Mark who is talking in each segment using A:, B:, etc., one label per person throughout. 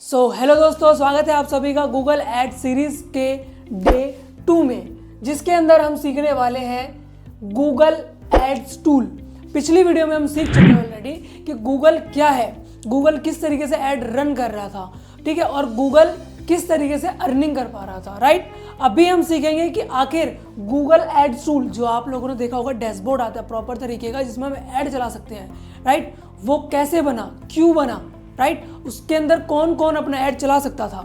A: Hello दोस्तों, स्वागत है आप सभी का गूगल एड सीरीज के डे 2 में, जिसके अंदर हम सीखने वाले हैं गूगल एड्स टूल। पिछली वीडियो में हम सीख चुके हैं ऑलरेडी कि गूगल क्या है, गूगल किस तरीके से ऐड रन कर रहा था, ठीक है, और गूगल किस तरीके से अर्निंग कर पा रहा था, राइट। अभी हम सीखेंगे कि आखिर गूगल एड्स टूल, जो आप लोगों ने देखा होगा डैशबोर्ड आता है प्रॉपर तरीके का जिसमें हम ऐड चला सकते हैं, राइट, वो कैसे बना, क्यों बना, राइट, उसके अंदर कौन कौन अपना ऐड चला सकता था।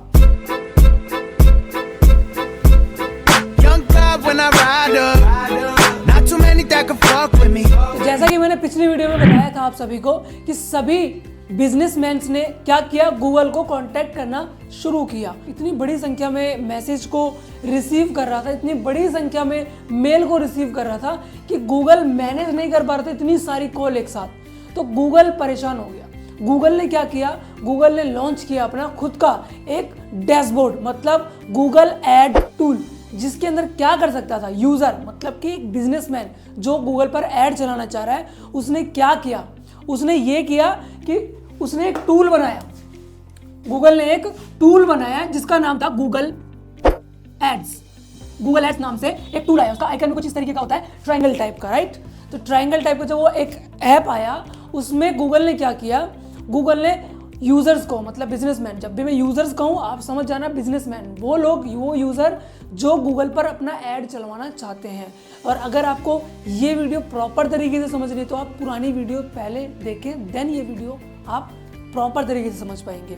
A: तो जैसा कि मैंने पिछली वीडियो में बताया था आप सभी को कि सभी बिजनेसमैन ने क्या किया, गूगल को कांटेक्ट करना शुरू किया। इतनी बड़ी संख्या में मैसेज को रिसीव कर रहा था, इतनी बड़ी संख्या में मेल को रिसीव कर रहा था कि गूगल मैनेज नहीं कर पा रहा था इतनी सारी कॉल एक साथ। तो गूगल परेशान हो गया। गूगल ने क्या किया, गूगल ने लॉन्च किया अपना खुद का एक डैशबोर्ड, मतलब गूगल एड टूल, जिसके अंदर क्या कर सकता था यूजर, मतलब कि एक बिजनेसमैन जो गूगल पर ऐड चलाना चाह रहा है, उसने क्या किया, उसने ये किया कि उसने एक टूल बनाया। गूगल ने एक टूल बनाया जिसका नाम था गूगल एड्स। गूगल एड्स नाम से एक टूल आया, उसका आइकन कुछ इस तरीके का होता है, ट्रायंगल टाइप का, राइट। तो ट्रायंगल टाइप का जो वो एक ऐप आया, उसमें गूगल ने क्या किया, गूगल ने यूजर्स को, मतलब बिजनेसमैन, जब भी मैं यूजर्स कहूँ आप समझ जाना बिजनेसमैन, वो लोग, वो यूजर जो गूगल पर अपना ऐड चलवाना चाहते हैं। और अगर आपको ये वीडियो प्रॉपर तरीके से समझनी है तो आप पुरानी वीडियो पहले देखें, देन ये वीडियो आप प्रॉपर तरीके से समझ पाएंगे।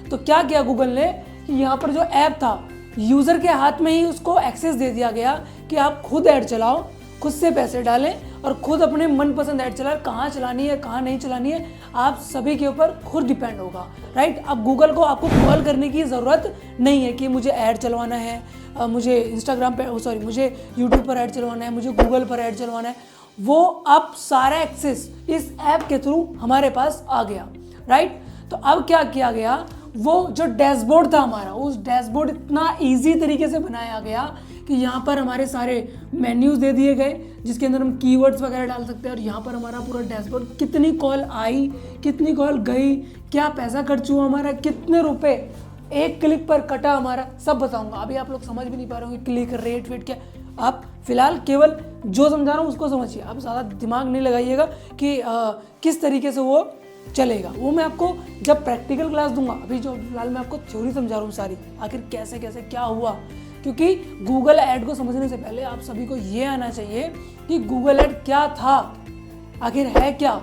A: तो क्या किया गूगल ने कि यहाँ पर जो ऐप था, यूजर के हाथ में ही उसको एक्सेस दे दिया गया कि आप खुद ऐड चलाओ, खुद से पैसे डालें और खुद अपने मनपसंद ऐड चलाएं। कहाँ चलानी है, कहाँ नहीं चलानी है, आप सभी के ऊपर खुद डिपेंड होगा, राइट। अब गूगल को आपको कॉल करने की ज़रूरत नहीं है कि मुझे ऐड चलवाना है, मुझे इंस्टाग्राम पे, मुझे यूट्यूब पर ऐड चलवाना है, मुझे गूगल पर ऐड चलवाना है। वो अब सारा एक्सेस इस ऐप के थ्रू हमारे पास आ गया, राइट। तो अब क्या किया गया, वो जो डैशबोर्ड था हमारा, उस डैशबोर्ड इतना ईजी तरीके से बनाया गया कि यहाँ पर हमारे सारे मेन्यूज़ दे दिए गए जिसके अंदर हम कीवर्ड्स वगैरह डाल सकते हैं, और यहाँ पर हमारा पूरा डैशबोर्ड, कितनी कॉल आई, कितनी कॉल गई, क्या पैसा खर्च हुआ हमारा, कितने रुपए एक क्लिक पर कटा हमारा, सब बताऊंगा। अभी आप लोग समझ भी नहीं पा रहे होंगे क्लिक रेट वेट क्या, आप फिलहाल केवल जो समझा रहा हूँ उसको समझिए, आप ज़्यादा दिमाग नहीं लगाइएगा कि किस तरीके से वो चलेगा। वो मैं आपको जब प्रैक्टिकल क्लास दूंगा, अभी जो फिलहाल मैं आपको थ्योरी समझा रहा हूँ सारी, आखिर कैसे कैसे क्या हुआ। क्योंकि गूगल ऐड को समझने से पहले आप सभी को ये आना चाहिए कि गूगल ऐड क्या था, आखिर है क्या।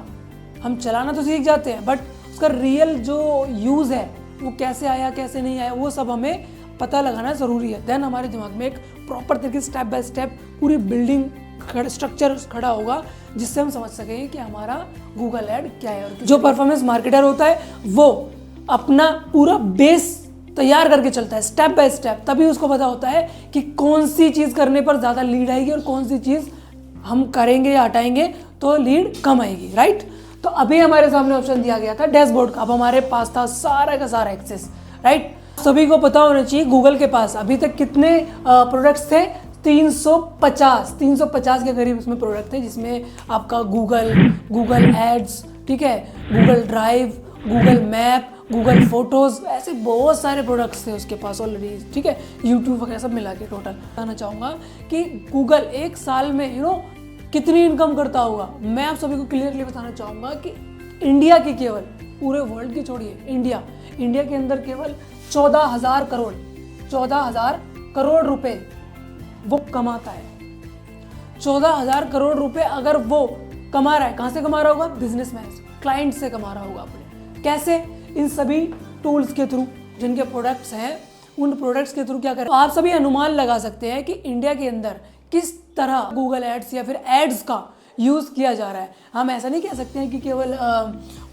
A: हम चलाना तो सीख जाते हैं, बट उसका रियल जो यूज़ है वो कैसे आया, कैसे नहीं आया, वो सब हमें पता लगाना ज़रूरी है। देन हमारे दिमाग में एक प्रॉपर तरीके से स्टेप बाय स्टेप पूरी बिल्डिंग स्ट्रक्चर खड़ा होगा, जिससे हम समझ सकेंगे कि हमारा गूगल ऐड क्या है। और जो परफॉर्मेंस मार्केटर होता है वो अपना पूरा बेस तैयार करके चलता है स्टेप बाय स्टेप, तभी उसको पता होता है कि कौन सी चीज़ करने पर ज़्यादा लीड आएगी और कौन सी चीज़ हम करेंगे या हटाएंगे तो लीड कम आएगी, राइट। तो अभी हमारे सामने ऑप्शन दिया गया था डैशबोर्ड का, अब हमारे पास था सारा का सारा एक्सेस, राइट। सभी को पता होना चाहिए गूगल के पास अभी तक कितने प्रोडक्ट्स थे, 350 के करीब उसमें प्रोडक्ट थे, जिसमें आपका गूगल एड्स, ठीक है, Google drive, Google map, Google photos, ऐसे बहुत सारे प्रोडक्ट्स थे उसके पास ऑलरेडी, ठीक है, यूट्यूब वगैरह सब मिला के टोटल। बताना चाहूँगा कि गूगल एक साल में कितनी इनकम करता होगा। मैं आप सभी को क्लियरली बताना चाहूँगा कि इंडिया की, केवल पूरे वर्ल्ड की छोड़िए, इंडिया के अंदर केवल 14,000 करोड़ रुपए वो कमाता है। 14,000 करोड़ रुपए अगर वो कमा रहा है, कहाँ से कमा रहा होगा, बिजनेसमैन, क्लाइंट से कमा रहा होगा अपने। कैसे, इन सभी टूल्स के थ्रू, जिनके प्रोडक्ट्स हैं, उन प्रोडक्ट्स के थ्रू क्या करें। तो आप सभी अनुमान लगा सकते हैं कि इंडिया के अंदर किस तरह गूगल एड्स या फिर एड्स का यूज़ किया जा रहा है। हम ऐसा नहीं कह सकते हैं कि केवल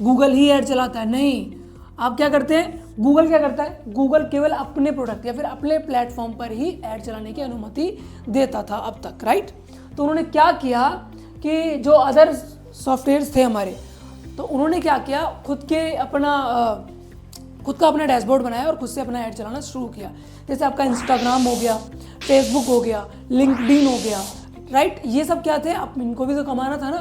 A: गूगल ही ऐड चलाता है, नहीं। आप क्या करते हैं, गूगल क्या करता है, गूगल केवल अपने प्रोडक्ट या फिर अपने प्लेटफॉर्म पर ही ऐड चलाने की अनुमति देता था अब तक, राइट। तो उन्होंने क्या किया कि जो अदर सॉफ्टवेयर्स थे हमारे, तो उन्होंने क्या किया, खुद का अपना डैशबोर्ड बनाया और खुद से अपना ऐड चलाना शुरू किया। जैसे आपका इंस्टाग्राम हो गया, फेसबुक हो गया, लिंक्डइन हो गया, राइट। ये सब क्या थे, अब इनको भी तो कमाना था ना,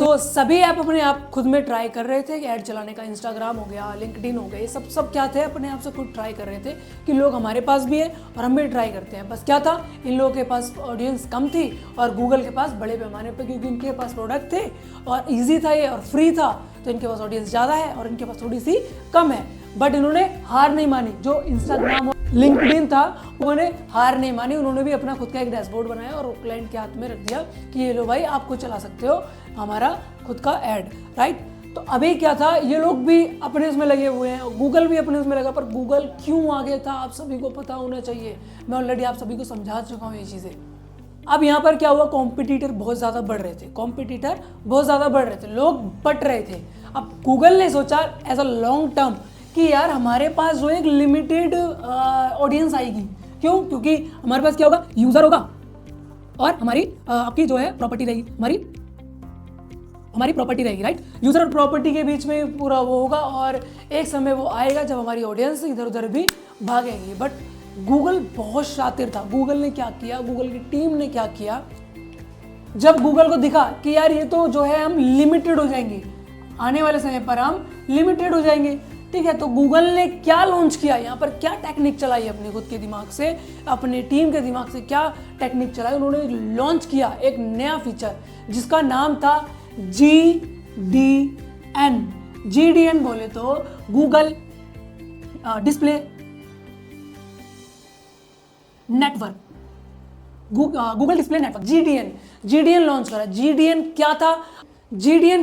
A: तो सभी ऐप अपने आप खुद में ट्राई कर रहे थे कि ऐड चलाने का। इंस्टाग्राम हो गया, लिंक्डइन हो गया, ये सब क्या थे, अपने आप से खुद ट्राई कर रहे थे कि लोग हमारे पास भी है और हम भी ट्राई करते हैं। बस क्या था, इन लोगों के पास ऑडियंस कम थी और गूगल के पास बड़े पैमाने पर, क्योंकि इनके पास प्रोडक्ट थे और ईजी था ये और फ्री था, तो इनके पास ऑडियंस ज़्यादा है और इनके पास थोड़ी सी कम है। बट इन्होंने हार नहीं मानी। जो इंस्टाग्राम और लिंक्डइन था उन्होंने हार नहीं मानी, उन्होंने भी अपना खुद का एक डैशबोर्ड बनाया और क्लाइंट के हाथ में रख दिया कि ये लो भाई, आप खुद चला सकते हो हमारा खुद का ऐड, राइट। तो अभी क्या था, ये लोग भी अपने उसमें लगे हुए हैं, गूगल भी अपने उसमें लगा, पर गूगल क्यों आगे था आप सभी को पता होना चाहिए। मैं ऑलरेडी आप सभी को समझा चुका हूँ ये चीज़ें। अब यहाँ पर क्या हुआ, कॉम्पिटिटर बहुत ज़्यादा बढ़ रहे थे, लोग बट रहे थे। अब गूगल ने सोचा एज अ लॉन्ग टर्म कि यार हमारे पास जो एक लिमिटेड ऑडियंस आएगी। क्यों? क्योंकि हमारे पास क्या होगा, यूज़र होगा और हमारी आपकी जो है प्रॉपर्टी रहेगी, हमारी प्रॉपर्टी रहेगी, राइट। यूज़र और प्रॉपर्टी के बीच में पूरा वो होगा और एक समय वो आएगा जब हमारी ऑडियंस इधर उधर भी भागेगी। बट गूगल बहुत शातिर था। गूगल ने क्या किया, गूगल की टीम ने क्या किया, जब गूगल को दिखा कि यार ये तो जो है हम लिमिटेड हो जाएंगे, आने वाले समय पर हम लिमिटेड हो जाएंगे, ठीक है। तो गूगल ने क्या लॉन्च किया, यहाँ पर क्या टेक्निक चलाई अपने खुद के दिमाग से, अपने टीम के दिमाग से क्या टेक्निक चलाई, उन्होंने लॉन्च किया एक नया फीचर जिसका नाम था GDN। GDN बोले तो Google display network, Google display network, GDN launch करा। GDN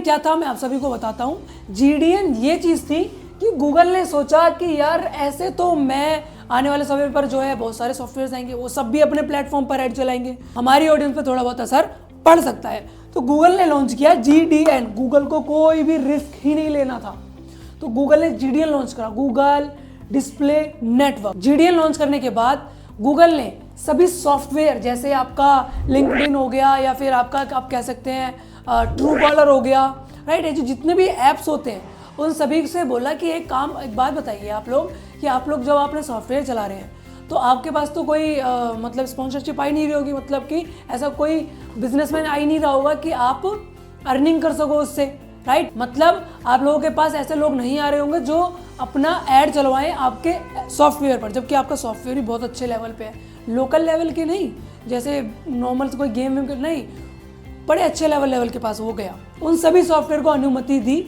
A: क्या था मैं आप सभी को बताता हूं। GDN ये चीज थी कि गूगल ने सोचा कि यार ऐसे तो मैं आने वाले समय पर जो है बहुत सारे सॉफ्टवेयर आएंगे, वो सब भी अपने प्लेटफॉर्म पर ऐड चलाएंगे, हमारी ऑडियंस पर थोड़ा बहुत असर पड़ सकता है। तो गूगल ने लॉन्च किया GDN। गूगल को कोई भी रिस्क ही नहीं लेना था, तो गूगल ने GDN लॉन्च करा, Google display network. GDN launch करने के बाद गूगल ने सभी सॉफ्टवेयर, जैसे आपका लिंक्डइन हो गया या फिर आपका आप कह सकते हैं ट्रूकॉलर हो गया, राइट, ये जो जितने भी ऐप्स होते हैं उन सभी से बोला कि एक बात बताइए आप लोग कि आप लोग जब अपने सॉफ्टवेयर चला रहे हैं तो आपके पास तो कोई मतलब स्पॉन्सरशिप आई नहीं रही होगी, मतलब कि ऐसा कोई बिजनेसमैन आ ही नहीं रहा होगा कि आप अर्निंग कर सको उससे, राइट। मतलब आप लोगों के पास ऐसे लोग नहीं आ रहे होंगे जो अपना ऐड चलवाएं आपके सॉफ्टवेयर पर, जबकि आपका सॉफ्टवेयर भी बहुत अच्छे लेवल पे है, लोकल लेवल के नहीं, जैसे नॉर्मल कोई गेम वेम नहीं, बड़े अच्छे लेवल के पास हो गया। उन सभी सॉफ्टवेयर को अनुमति दी,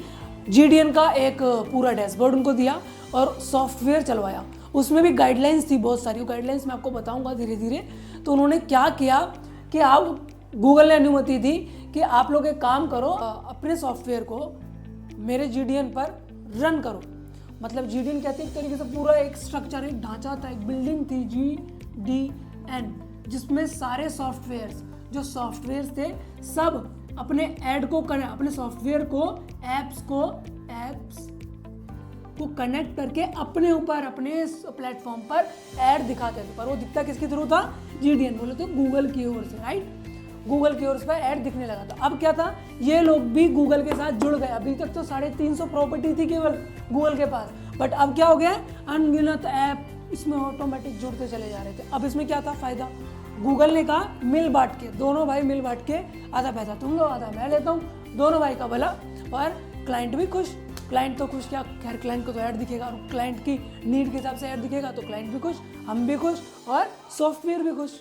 A: GDN का एक पूरा डैशबोर्ड उनको दिया और सॉफ्टवेयर चलवाया। उसमें भी गाइडलाइंस थी बहुत सारी, गाइडलाइंस मैं आपको बताऊंगा धीरे धीरे। तो उन्होंने क्या किया कि आप, गूगल ने अनुमति दी कि आप लोग एक काम करो, अपने सॉफ्टवेयर को मेरे GDN पर रन करो। मतलब GDN कहते हैं एक तरीके से पूरा एक स्ट्रक्चर, एक ढांचा था, एक बिल्डिंग थी GDN, जिसमें सारे जो सॉफ्टवेयर थे सब अपने ऐड को अपने सॉफ्टवेयर को एप्स को कनेक्ट करके अपने ऊपर अपने प्लेटफॉर्म पर ऐड दिखाते थे। पर वो दिखता किसके थ्रू था, GDN बोले तो गूगल की ओर से, राइट। गूगल की ओर से ऐड दिखने लगा था। अब क्या था, ये लोग भी गूगल के साथ जुड़ गए। अभी तक तो 350 प्रॉपर्टी थी केवल गूगल के पास, बट अब क्या हो गया, अनगिनत ऐप इसमें ऑटोमेटिक जुड़ते चले जा रहे थे। अब इसमें क्या था फायदा, गूगल ने कहा मिल बांट के, दोनों भाई मिल बांट के, आधा पैसा तुम लो आधा मैं लेता हूँ, दोनों भाई का भला, और क्लाइंट भी खुश। क्लाइंट तो खुश, क्या खैर क्लाइंट को तो ऐड दिखेगा और क्लाइंट की नीड के हिसाब से ऐड दिखेगा तो क्लाइंट भी खुश, हम भी खुश और सॉफ्टवेयर भी खुश।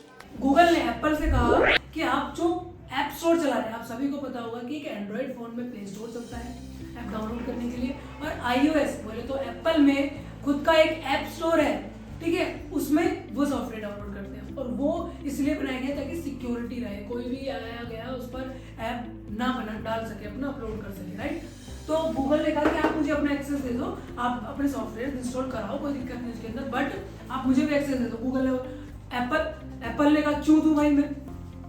A: गूगल ने एप्पल से कहा कि आप जो ऐप स्टोर चला रहे हैं, आप सभी को पता होगा कि एक एंड्रॉइड फोन में प्ले स्टोर चलता है ऐप डाउनलोड करने के लिए, और iOS बोले तो एप्पल में खुद का एक ऐप स्टोर है, ठीक है, उसमें वो सॉफ्टवेयर डाउनलोड करते हैं। और वो इसलिए बनाया गया ताकि सिक्योरिटी रहे, कोई भी आया गया उस पर ऐप ना डाल सके, अपना अपलोड कर सके, राइट। तो गूगल ने कहा कि आप मुझे अपना एक्सेस दे दो, आप अपने सॉफ्टवेयर इंस्टॉल कराओ, कोई दिक्कत नहीं उसके अंदर, बट आप मुझे भी एक्सेस दे दो। गूगल ने, एप्पल ने कहा क्यों दूं भाई मैं,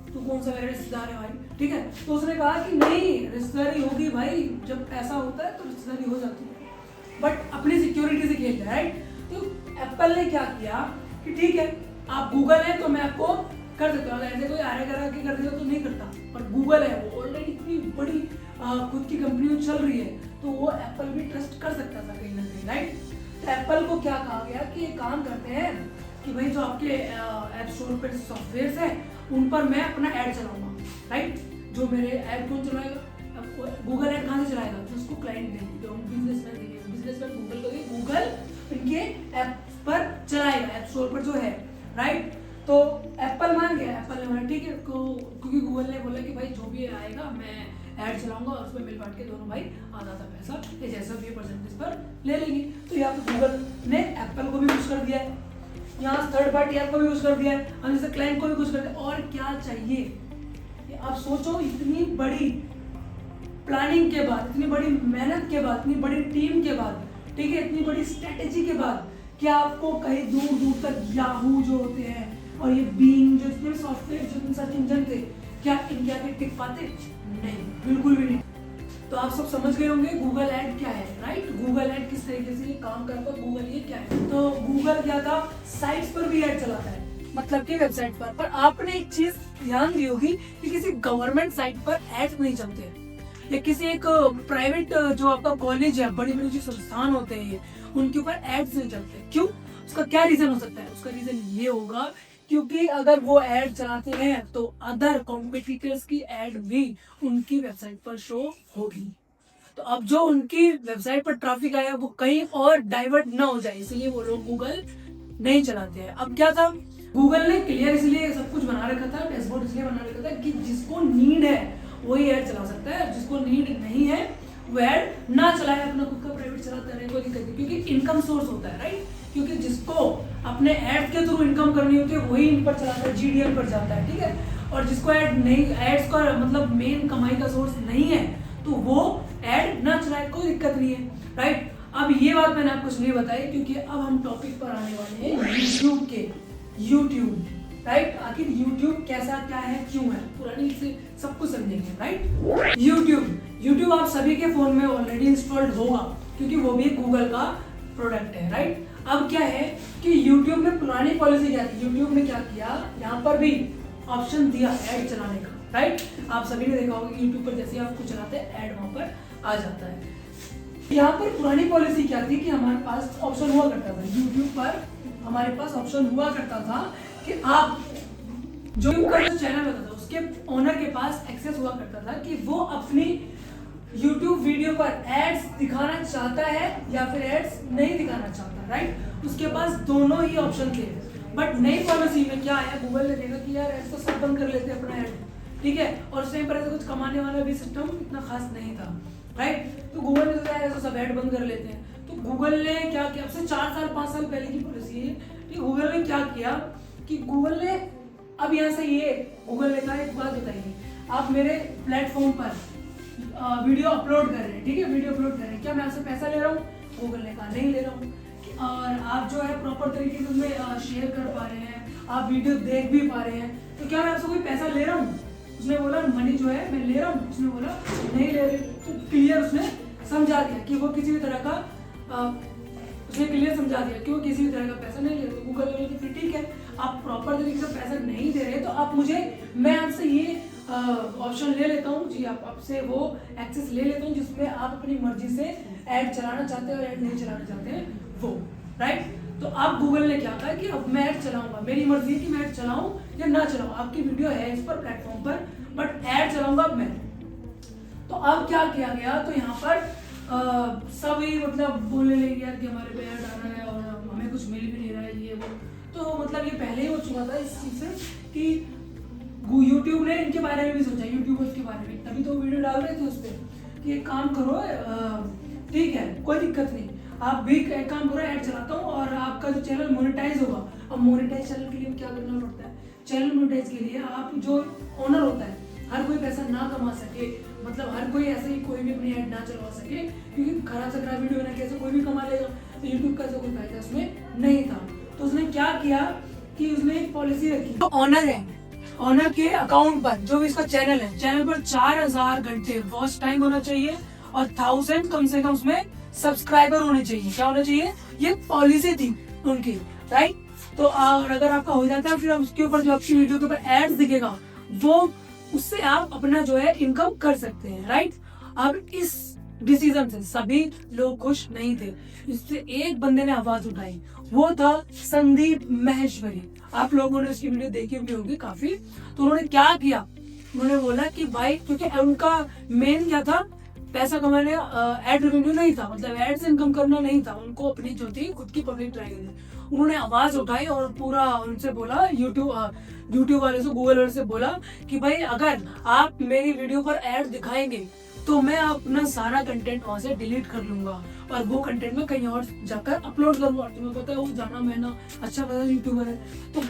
A: तू कौन सा मेरा रिश्तेदार है भाई, ठीक है। तो उसने कहा कि नहीं, रिश्तेदारी होगी भाई, जब पैसा होता है तो रिश्तेदारी हो जाती है, बट अपनी सिक्योरिटी से खेलते हैं, राइट। तो एप्पल ने क्या किया कि ठीक है आप गूगल है तो मैं आपको कर देता हूँ, ऐसे कोई आरे करा के कर देगा तो नहीं करता, पर गूगल है, वो ऑलरेडी इतनी बड़ी खुद की कंपनी चल रही है, तो वो एप्पल भी ट्रस्ट कर सकता था कहीं ना कहीं, राइट। तो एप्पल को क्या कहा गया कि एक काम करते हैं कि भाई जो आपके ऐप स्टोर पर सॉफ्टवेयर है उन पर मैं अपना ऐड चलाऊंगा, राइट। जो मेरे ऐड कौन चलाएगा, अब गूगल ऐड कहाँ से चलाएगा? तो उसको क्लाइंट देंगे, जो बिजनेसमैन देंगे, बिजनेसमैन गूगल को देंगे, गूगल इनके ऐप पर चलाएगा, ऐप स्टोर पर जो है, राइट। तो एप्पल मान गया, एप्पल ने बोला ठीक है, क्योंकि गूगल ने बोला कि भाई जो भी आएगा मैं ऐड चलाऊंगा और उसमें मिल बांट के दोनों भाई आधा आधा पैसा ये जैसा भी परसेंटेज पर ले लेंगे। तो यहाँ पे गूगल ने एप्पल को भी खुश कर दिया है, यहाँ थर्ड पार्टी ऐप को भी खुश कर दिया है, हम जैसे क्लाइंट को भी खुश कर दिया। और क्या चाहिए? आप सोचो, इतनी बड़ी प्लानिंग के बाद, इतनी बड़ी मेहनत के बाद, इतनी बड़ी टीम के बाद, ठीक है, इतनी बड़ी स्ट्रेटेजी के बाद, क्या आपको कहीं दूर दूर तक याहू जो होते हैं और ये बीइंग जो इतने सॉफ्टवेयर जो सर्च इंजन थे, क्या इनके आगे टिक पाते? नहीं, बिल्कुल भी नहीं। तो आप सब समझ गए होंगे गूगल ऐड क्या है, राइट। गूगल ऐड किस तरीके से काम करता है, गूगल ये क्या है। तो गूगल क्या था, साइट्स पर भी ऐड चलाता है, मतलब कि वेबसाइट पर आपने एक चीज ध्यान दी होगी कि किसी गवर्नमेंट साइट पर एड्स नहीं चलते हैं, या किसी एक प्राइवेट जो आपका कॉलेज है, बड़ी बड़ी जो संस्थान होते हैं उनके ऊपर एड्स नहीं चलते। क्यों? उसका क्या रीजन हो सकता है? उसका रीजन ये होगा क्योंकि अगर वो ऐड चलाते हैं तो अदर कॉम्पिटिटर्स की ऐड भी उनकी वेबसाइट पर शो होगी। तो अब जो उनकी वेबसाइट पर ट्रैफिक आया वो कहीं और डाइवर्ट ना हो जाए, इसलिए वो लोग गूगल नहीं चलाते हैं। अब क्या था, गूगल ने क्लियर इसलिए सब कुछ बना रखा था, डैशबोर्ड इसलिए बना रखा था कि जिसको नीड है वही ऐड चला सकता है, जिसको नीड नहीं है वो ऐड ना चलाए, अपना खुद का प्राइवेट चलाता रहे, कोई दिक्कत नहीं, क्योंकि इनकम सोर्स होता है, राइट। क्योंकि जिसको अपने ऐड के थ्रू इनकम करनी होती है वही इन पर चलाता है, जीडीएल पर जाता है, ठीक है। और जिसको ऐड नहीं, एड्स का मतलब मेन कमाई का सोर्स नहीं है तो वो ऐड ना चलाए, कोई दिक्कत नहीं है, राइट। अब ये बात मैंने आपको इसलिए बताई क्योंकि अब हम टॉपिक पर आने वाले हैं यूट्यूब के, यूट्यूब, राइट। आखिर यूट्यूब कैसा, क्या है, क्यों है, पुरानी से सब कुछ समझेंगे, राइट। यूट्यूब आप सभी के फोन में ऑलरेडी इंस्टॉल्ड होगा क्योंकि वो भी गूगल का प्रोडक्ट है, राइट। अब क्या है कि यूट्यूब में पुरानी पॉलिसी क्या थी, यूट्यूब ने क्या किया, यहाँ पर भी ऑप्शन दिया ऐड चलाने का, राइट। आप सभी ने देखा होगा कि यूट्यूब पर जैसे आप कुछ चलाते हैं ऐड वहां पर आ जाता है। यहाँ पर पुरानी पॉलिसी क्या थी कि हमारे पास ऑप्शन हुआ करता था, यूट्यूब पर हमारे पास ऑप्शन हुआ करता था कि आप जो का जो चैनल होता था उसके ओनर के पास एक्सेस हुआ करता था कि वो अपनी YouTube वीडियो पर एड्स दिखाना चाहता है या फिर एड्स नहीं दिखाना चाहता, राइट। उसके पास दोनों ही ऑप्शन थे। बट नई पॉलिसी में क्या आया, गूगल ने देखा कि यार एड्स तो सब बंद कर लेते हैं अपना ऐड, ठीक है, और उस टाइम पर ऐसा कुछ कमाने वाला भी सिस्टम इतना खास नहीं था, राइट। तो गूगल ने सोचा ऐसा सब ऐड बंद कर लेते हैं। तो गूगल ने क्या किया, अब से 4 साल 5 साल पहले की पॉलिसी है कि गूगल ने क्या किया कि गूगल ने अब यहाँ से ये गूगल ने कहा एक बात बताइए, आप मेरे प्लेटफॉर्म पर वीडियो अपलोड कर रहे हैं, ठीक है, वीडियो अपलोड कर रहे हैं, क्या मैं आपसे पैसा ले रहा हूँ? गूगल ने कहा नहीं ले रहा हूँ। और आप जो है प्रॉपर तरीके से उसमें शेयर कर पा रहे हैं, आप वीडियो देख भी पा रहे हैं, तो क्या मैं आपसे कोई पैसा ले रहा हूँ? उसने बोला मनी जो है मैं ले रहा हूँ, उसने बोला नहीं ले रहे। तो क्लियर उसने समझा दिया कि वो किसी भी तरह का उसने क्लियर समझा दिया कि वो किसी भी तरह का पैसा नहीं ले रहे। गूगल ने बोला फिर ठीक है, आप प्रॉपर तरीके से पैसा नहीं दे रहे तो आप मैं आपसे ये ऑप्शन ले लेता हूँ जी, आप आपसे वो एक्सेस ले लेता हूँ जिसमें आप अपनी मर्जी से ऐड चलाना चाहते हैं और ऐड नहीं चलाना चाहते हैं वो, राइट। तो अब गूगल ने क्या कहा कि अब मैं ऐड चलाऊंगा, मेरी मर्जी है कि मैं ऐड चलाऊं या ना चलाऊं, आपकी वीडियो है इस पर प्लेटफॉर्म पर बट ऐड चलाऊंगा मैं। तो अब क्या किया गया, तो यहाँ पर सभी मतलब बोलने लगे यार कि हमारे पे ऐड आ रहा है और हमें कुछ मिल भी नहीं रहा है ये वो। तो मतलब ये पहले ही हो चुका था इस चीज़ से कि यूट्यूब ने इनके बारे में भी सोचा, यूट्यूबर्स के बारे में, तभी तो वीडियो डाल रहे थे उस पर कि एक काम करो, ठीक है कोई दिक्कत नहीं, आप भी एक काम करो ऐड चलाता हूँ और आपका जो चैनल मोनेटाइज होगा। अब मोनेटाइज चैनल के लिए क्या करना पड़ता है, चैनल मोनेटाइज के लिए आप जो ओनर होता है, हर कोई पैसा ना कमा सके, मतलब हर कोई ऐसे ही कोई भी अपनी ऐड ना चलवा सके, क्योंकि खराब से खराब वीडियो बना के ऐसे कोई भी कमा लेगा, तो यूट्यूब का ऐसा कोई फायदा उसमें नहीं था। तो उसने क्या किया कि उसने एक पॉलिसी रखी, तो ऑनर है, ऑनर के अकाउंट पर जो भी इसका चैनल है, चैनल पर 4000 घंटे वॉच टाइम होना चाहिए और 1000 कम से कम उसमें सब्सक्राइबर होने चाहिए। क्या होना चाहिए, ये पॉलिसी थी उनकी, राइट। तो अगर आपका हो जाता है फिर उसके ऊपर जो आपकी वीडियो के ऊपर एड्स दिखेगा वो उससे आप अपना जो है इनकम कर सकते हैं, राइट। अब इस डिसीजन से सभी लोग खुश नहीं थे, इससे एक बंदे ने आवाज उठाई, वो था संदीप माहेश्वरी। आप लोगों ने उसकी वीडियो देखी भी होगी काफी। तो उन्होंने क्या किया उन्होंने बोला कि भाई, क्योंकि उनका मेन क्या था, पैसा कमाने, एड रेवेन्यू नहीं था, मतलब एड से इनकम करना नहीं था उनको, अपनी जो थी खुद की पब्लिक ट्राई करनी। उन्होंने आवाज उठाई और पूरा उनसे बोला, यूट्यूब वाले से, गूगल वाले से बोला कि भाई अगर आप मेरी वीडियो पर एड दिखाएंगे तो मैं अपना सारा कंटेंट वहां से डिलीट कर लूंगा और वो कंटेंट में कहीं और जाकर अपलोड करूंगा। तुम्हें पता है वो जाना मैना अच्छा खासा यूट्यूबर है। तो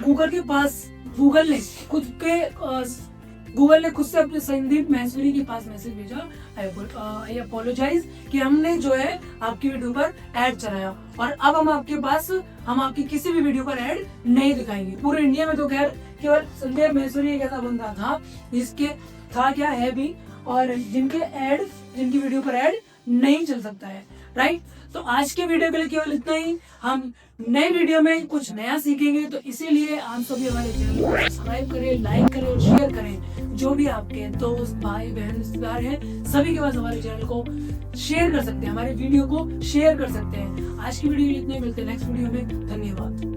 A: गूगल ने खुद से अपने संदीप महसूरी के पास मैसेज भेजा, आई अपोलोजाइज कि हमने जो है आपकी वीडियो पर ऐड चलाया और अब हम आपकी किसी भी वीडियो पर ऐड नहीं दिखाएंगे। पूरे इंडिया में तो खैर केवल संदीप महसूरी एक ऐसा बंदा था जिसके था क्या है भी, और जिनकी वीडियो पर ऐड नहीं चल सकता है, राइट। तो आज के वीडियो के लिए केवल इतना ही। हम नए वीडियो में कुछ नया सीखेंगे, तो इसीलिए आप सभी हमारे चैनल को सब्सक्राइब करें, लाइक करें और शेयर करें। जो भी आपके दोस्त, भाई बहन, रिश्तेदार हैं, सभी के पास हमारे चैनल को शेयर कर सकते हैं, हमारे वीडियो को शेयर कर सकते हैं। आज की वीडियो में इतने, मिलते हैं नेक्स्ट वीडियो में। धन्यवाद।